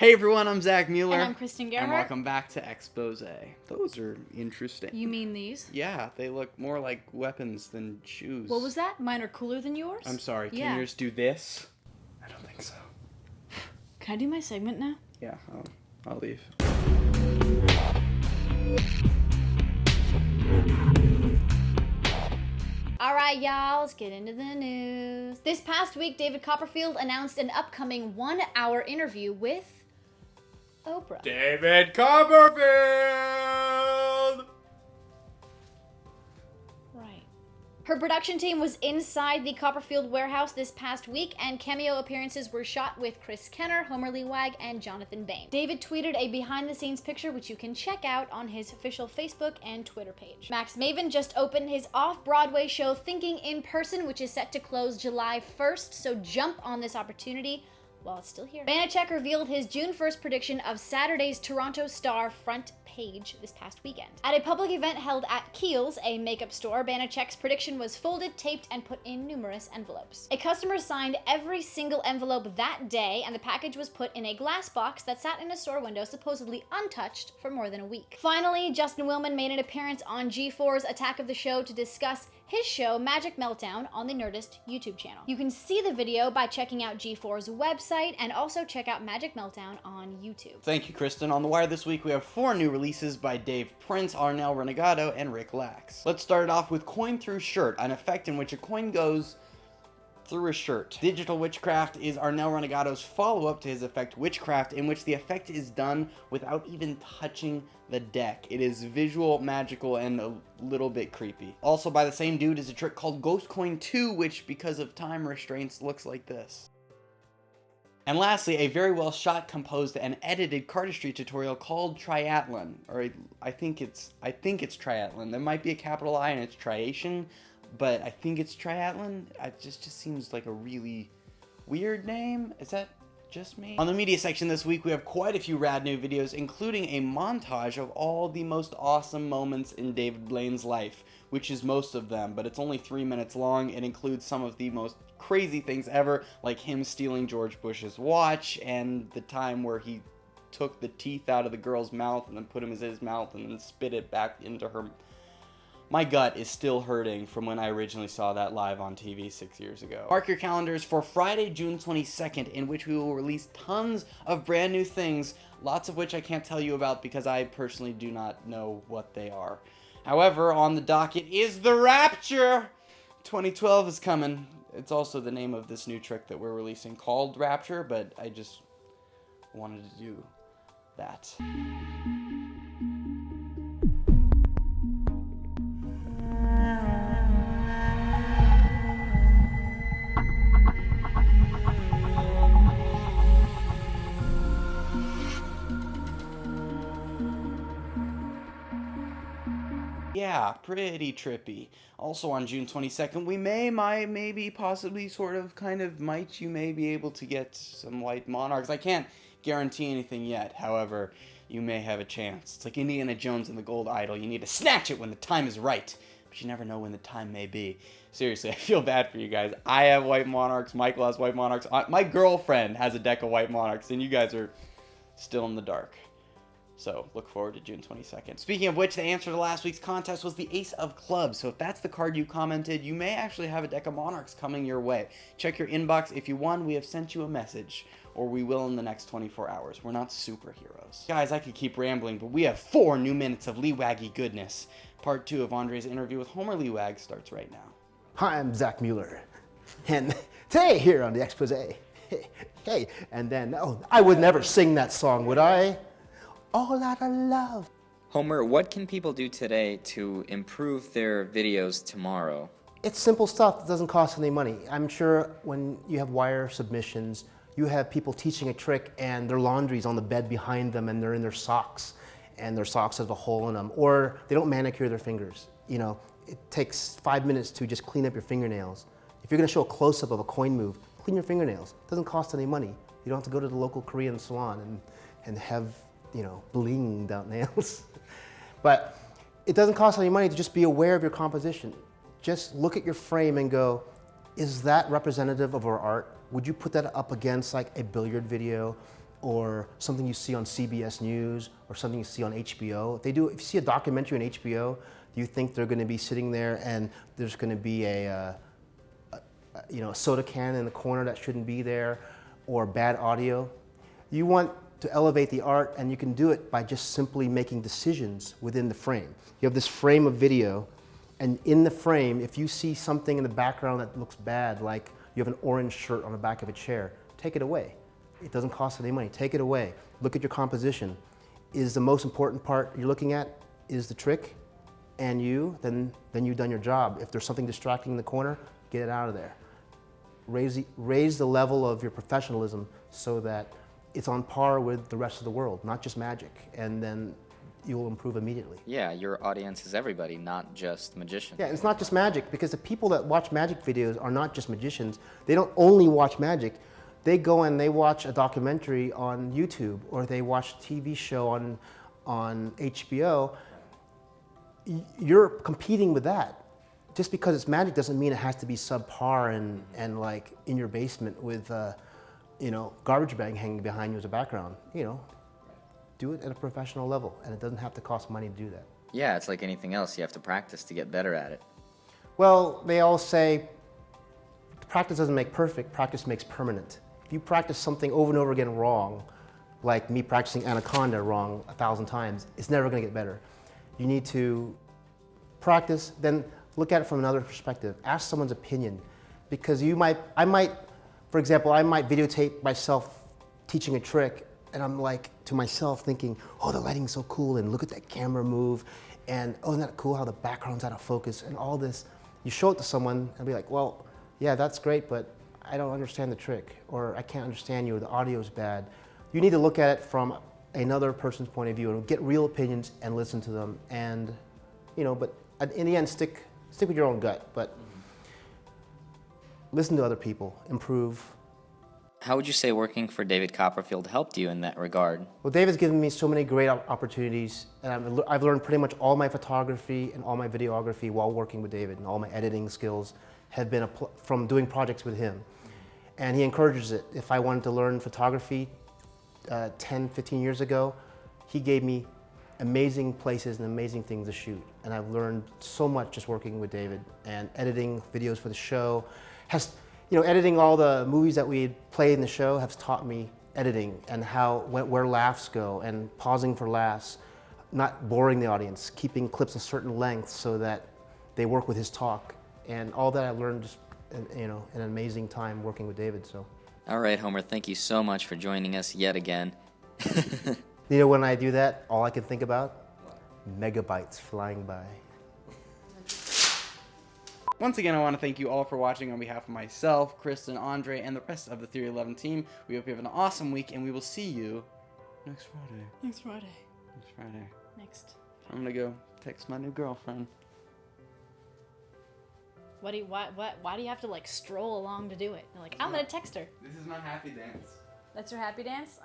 Hey everyone, I'm Zach Mueller. And I'm Kristen Gerhardt. And welcome back to Exposé. Those are interesting. You mean these? Yeah, they look more like weapons than shoes. What was that? Mine are cooler than yours? I'm sorry, can yours do this? I don't think so. Can I do my segment now? Yeah, I'll leave. Alright y'all, let's get into the news. This past week, David Copperfield announced an upcoming 1-hour interview with Oprah. David Copperfield! Right. Her production team was inside the Copperfield warehouse this past week, and cameo appearances were shot with Chris Kenner, Homer Liwag, and Jonathan Bain. David tweeted a behind-the-scenes picture, which you can check out on his official Facebook and Twitter page. Max Maven just opened his off-Broadway show Thinking in Person, which is set to close July 1st, so jump on this opportunity while it's still here. Banachek revealed his June 1st prediction of Saturday's Toronto Star front page this past weekend. At a public event held at Kiehl's, a makeup store, Banachek's prediction was folded, taped, and put in numerous envelopes. A customer signed every single envelope that day, and the package was put in a glass box that sat in a store window, supposedly untouched, for more than a week. Finally, Justin Willman made an appearance on G4's Attack of the Show to discuss his show Magic Meltdown on the Nerdist YouTube channel. You can see the video by checking out G4's website, and also check out Magic Meltdown on YouTube. Thank you, Kristen. On The Wire this week, we have 4 new releases by Dave Prince, Arnel Renegado, and Rick Lax. Let's start it off with Coin Through Shirt, an effect in which a coin goes through a shirt. Digital Witchcraft is Arnel Renegado's follow-up to his effect Witchcraft, in which the effect is done without even touching the deck. It is visual, magical, and a little bit creepy. Also by the same dude is a trick called Ghost Coin 2, which, because of time restraints, looks like this. And lastly, a very well shot, composed, and edited cardistry tutorial called Triathlon, or I think it's Triathlon. There might be a capital I and it's Triation, but I think it's Triathlon. It just seems like a really weird name. Is that just me? On the media section this week, we have quite a few rad new videos, including a montage of all the most awesome moments in David Blaine's life, which is most of them, but it's only 3 minutes long. It includes some of the most crazy things ever, like him stealing George Bush's watch, and the time where he took the teeth out of the girl's mouth and then put them in his mouth and then spit it back into her. My gut is still hurting from when I originally saw that live on TV 6 years ago. Mark your calendars for Friday, June 22nd, in which we will release tons of brand new things, lots of which I can't tell you about because I personally do not know what they are. However, on the docket is The Rapture! 2012 is coming. It's also the name of this new trick that we're releasing called Rapture, but I just wanted to do that. Yeah, pretty trippy. Also on June 22nd, we maybe, possibly, sort of, you may be able to get some white monarchs. I can't guarantee anything yet, however, you may have a chance. It's like Indiana Jones and the Gold Idol. You need to snatch it when the time is right, but you never know when the time may be. Seriously, I feel bad for you guys. I have white monarchs, Michael has white monarchs, my girlfriend has a deck of white monarchs, and you guys are still in the dark. So, look forward to June 22nd. Speaking of which, the answer to last week's contest was the Ace of Clubs. So if that's the card you commented, you may actually have a deck of Monarchs coming your way. Check your inbox. If you won, we have sent you a message. Or we will in the next 24 hours. We're not superheroes. Guys, I could keep rambling, but we have 4 new minutes of Liwaggy goodness. Part 2 of Andrei's interview with Homer Liwag starts right now. Hi, I'm Zach Mueller. And today here on the Exposé. Hey, and then, I would never sing that song, would I? All out of love. Homer, what can people do today to improve their videos tomorrow? It's simple stuff that doesn't cost any money. I'm sure when you have wire submissions, you have people teaching a trick and their laundry's on the bed behind them and they're in their socks and their socks have a hole in them, or they don't manicure their fingers. You know, it takes 5 minutes to just clean up your fingernails. If you're gonna show a close-up of a coin move, clean your fingernails. It doesn't cost any money. You don't have to go to the local Korean salon and have, blinged out nails. But it doesn't cost any money to just be aware of your composition. Just look at your frame and go, is that representative of our art? Would you put that up against like a billiard video or something you see on CBS News or something you see on HBO. If you see a documentary on HBO, do you think they're going to be sitting there and there's going to be a soda can in the corner that shouldn't be there, or bad audio? You want to elevate the art, and you can do it by just simply making decisions within the frame. You have this frame of video, and in the frame, if you see something in the background that looks bad, like you have an orange shirt on the back of a chair, take it away. It doesn't cost any money. Take it away. Look at your composition. Is the most important part you're looking at is the trick and you, then you've done your job. If there's something distracting in the corner, get it out of there. Raise the level of your professionalism so that it's on par with the rest of the world, not just magic, and then you will improve immediately. Yeah, your audience is everybody, not just magicians. Yeah, it's not just magic, because the people that watch magic videos are not just magicians. They don't only watch magic. They go and they watch a documentary on YouTube, or they watch a TV show on HBO. You're competing with that. Just because it's magic doesn't mean it has to be subpar and like in your basement with garbage bag hanging behind you as a background. Do it at a professional level, and it doesn't have to cost money to do that. Yeah, it's like anything else. You have to practice to get better at it. Well, they all say practice doesn't make perfect, practice makes permanent. If you practice something over and over again wrong, like me practicing Anaconda wrong 1,000 times, it's never going to get better. You need to practice, then look at it from another perspective. Ask someone's opinion, because for example, I might videotape myself teaching a trick, and I'm like to myself thinking, oh, the lighting's so cool, and look at that camera move, and oh, isn't that cool how the background's out of focus, and all this. You show it to someone and be like, well, yeah, that's great, but I don't understand the trick, or I can't understand you, or the audio's bad. You need to look at it from another person's point of view and get real opinions and listen to them, and but in the end, stick with your own gut, but listen to other people, improve. How would you say working for David Copperfield helped you in that regard? Well, David's given me so many great opportunities, and I've learned pretty much all my photography and all my videography while working with David, and all my editing skills have been from doing projects with him. And he encourages it. If I wanted to learn photography 10, 15 years ago, he gave me amazing places and amazing things to shoot. And I've learned so much just working with David, and editing videos for the show. Editing all the movies that we played in the show has taught me editing and where laughs go, and pausing for laughs, not boring the audience, keeping clips a certain length so that they work with his talk. And all that I learned just in an amazing time working with David. So. All right, Homer, thank you so much for joining us yet again. When I do that, all I can think about? Megabytes flying by. Once again, I want to thank you all for watching on behalf of myself, Kristen, Andre, and the rest of the theory11 team. We hope you have an awesome week, and we will see you next Friday. Next Friday. Next Friday. Next. I'm gonna go text my new girlfriend. Why do you have to like stroll along to do it? You're like, I'm gonna text her. This is my happy dance. That's your happy dance?